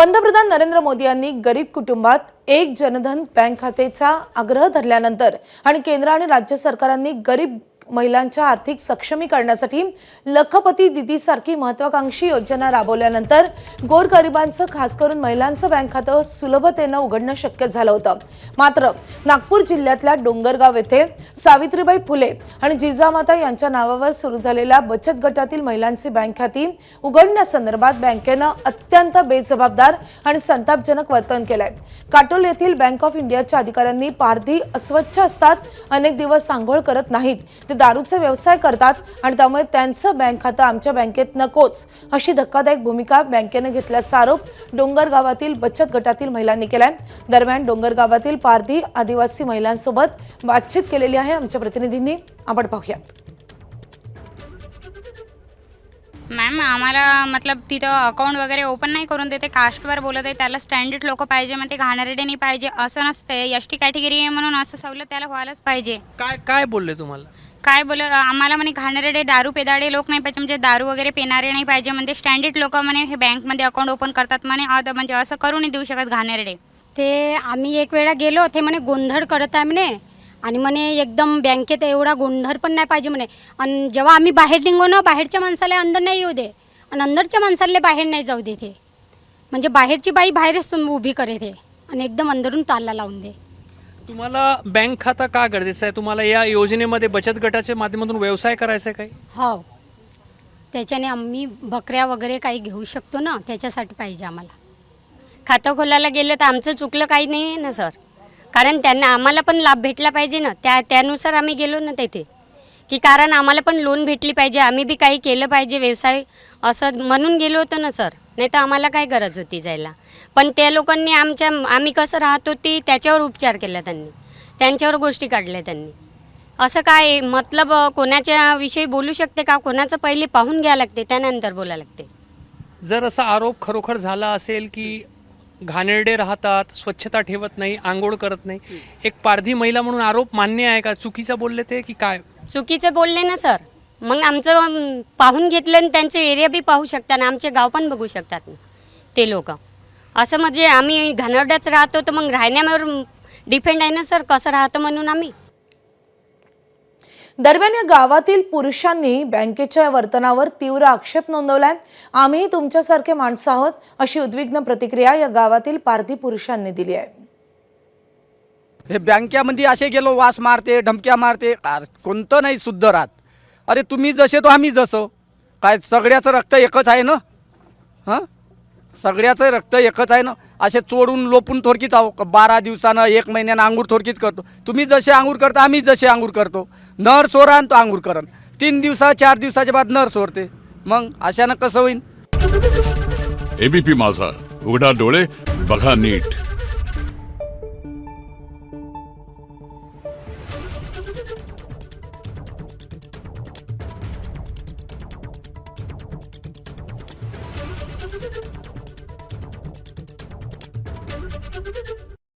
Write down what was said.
पंतप्रधान नरेंद्र मोदी यांनी गरीब कुटुंबात एक जनधन बँक खात्याचा आग्रह धरल्यानंतर आणि केंद्र आणि राज्य सरकारांनी गरीब महिलांच्या आर्थिक सक्षमीकरणासाठी लखपती दीदी सारखी महत्त्वाकांक्षी योजना राबवल्यानंतर गोरगरिबांचं खास करून महिलांचं बँक खातं सुलभतेने उघडणं शक्य झालं होतं। मात्र नागपूर जिल्ह्यातल्या डोंगरगाव येथे सावित्रीबाई फुले आणि जिजामाता यांच्या नावावर सुरू झालेल्या बचत गटातील महिलांची बँक खाती उघडण्यासंदर्भात बँकेनं अत्यंत बेजबाबदार आणि संतापजनक वर्तन केलंय। काटोल येथील बँक ऑफ इंडियाच्या अधिकाऱ्यांनी पारधी अस्वच्छ असतात, अनेक दिवस आंघोळ करत नाहीत, ते दारूचे व्यवसाय करतात आणि त्यामुळे त्यांचं बँक खातं आमच्या बँकेत नकोच अशी धक्कादायक भूमिका बँकेने घेतल्याचा आरोप डोंगरगावातील बचत गटातील महिलांनी केलाय। दरम्यान डोंगरगावातील पारधी आदिवासी महिलांसोबत बातचीत केलेली आहे आमच्या प्रतिनिधींनी, आपण पाहूयात। मॅम आम्हाला मतलब तिथं अकाउंट वगैरे ओपन नाही करून देते, कास्टवर बोलत आहे, त्याला स्टँडर्ड लोक पाहिजे, मग ते घाणेरडे नाही पाहिजे असं नसते, एसटी कॅटेगरी आहे म्हणून असं सवलत त्याला व्हायलाच पाहिजे। काय बोलले तुम्हाला? काय बोल आम्हाला म्हणे घाणेरडे दारू पेदाडे लोक नाही पाहिजे, म्हणजे दारू वगैरे पिणारे नाही पाहिजे, म्हणजे स्टँडर्ड लोक म्हणे हे बँकमध्ये अकाउंट ओपन करतात म्हणे, म्हणजे असं करून नाही देऊ शकत घाणेरडे। ते आम्ही एक वेळा गेलो, ते म्हणे गोंधळ करत आहे म्हणे आणि म्हणे एकदम बँकेत एवढा गोंधळ पण नाही पाहिजे म्हणे। आणि जेव्हा आम्ही बाहेर निघू ना, बाहेरच्या माणसाला अंदर नाही येऊ दे आणि अंदरच्या माणसाला बाहेर नाही जाऊ दे, ते म्हणजे बाहेरची बाई बाहेरच उभी करे ते आणि एकदम अंदरून ताला लावून दे। तुम्हाला बँक खाता का गरजेचं आहे? तुम्हाला या योजनेमध्ये बचत गटाच्या माध्यमातून व्यवसाय करायचा आहे काही? हो, त्याच्याने आम्ही बकऱ्या वगैरे काही घेऊ शकतो ना, त्याच्यासाठी पाहिजे आम्हाला। खातं खोलायला गेलं तर आमचं चुकलं काही नाही आहे ना सर, कारण त्यांना आम्हाला पण लाभ भेटला पाहिजे ना, त्यानुसार आम्ही गेलो ना तिथे, की कारण आम्हाला पण लोन भेटली पाहिजे, आम्ही बी काही केलं पाहिजे व्यवसाय असं म्हणून गेलो होतो ना सर, नाही तर आम्हाला काय गरज होती जायला। पण त्या लोकांनी आम्ही कसं राहत होती त्याच्यावर उपचार केला, त्यांच्यावर गोष्टी काढल्या त्यांनी। असं काय मतलब कोणाच्या विषयी बोलू शकते का? कोणाचं पहिले पाहून घ्यावं लागते, त्यानंतर बोलायला लागते। जर असा आरोप खरोखर झाला असेल की घाणेरडे राहतात, स्वच्छता ठेवत नाही, आंघोळ करत नाही, एक पारधी महिला म्हणून आरोप मान्य आहे का? चुकीचं बोलले ते की काय? चुकीचं बोलले ना सर, मग आमचं पाहून घेतलं आणि त्यांचं एरिया बी पाहू शकतात ना, आमचे गाव पण बघू शकतात ना ते लोक। असं म्हणजे आम्ही घाणेरड्याच राहतो तर मग राहण्यावर डिपेंड आहे ना सर, कसं राहतं म्हणून आम्ही। दरम्यान या गावातील पुरुषांनी बँकेच्या वर्तनावर तीव्र आक्षेप नोंदवलाय। आम्ही तुमच्यासारखे माणसं आहोत अशी उद्विग्न प्रतिक्रिया या गावातील पारधी पुरुषांनी दिली आहे। हे बँकेमध्ये असे गेलो वास मारते, धमक्या मारते, कोणतं नाही शुद्ध राहत। अरे तुम्ही जसे तो आम्ही जसं, काय सगळ्याचं रक्त एकच आहे ना? हां, सगळ्याचं रक्त एकच आहे ना? असे चोडून लोपून थोडकीच आहो, 12 दिवसानं 1 महिन्यानं आंघोळ थोडकीच करतो। तुम्ही जसे आंघोळ करता आम्ही जसे आंघोळ करतो, नर सोरा तो आंघोळ करन, 3 दिवसा 4 दिवसाच्या बाद नर सोरते, मग अशानं कसं होईल? एबीपी माझा, उघडा डोळे बघा नीट।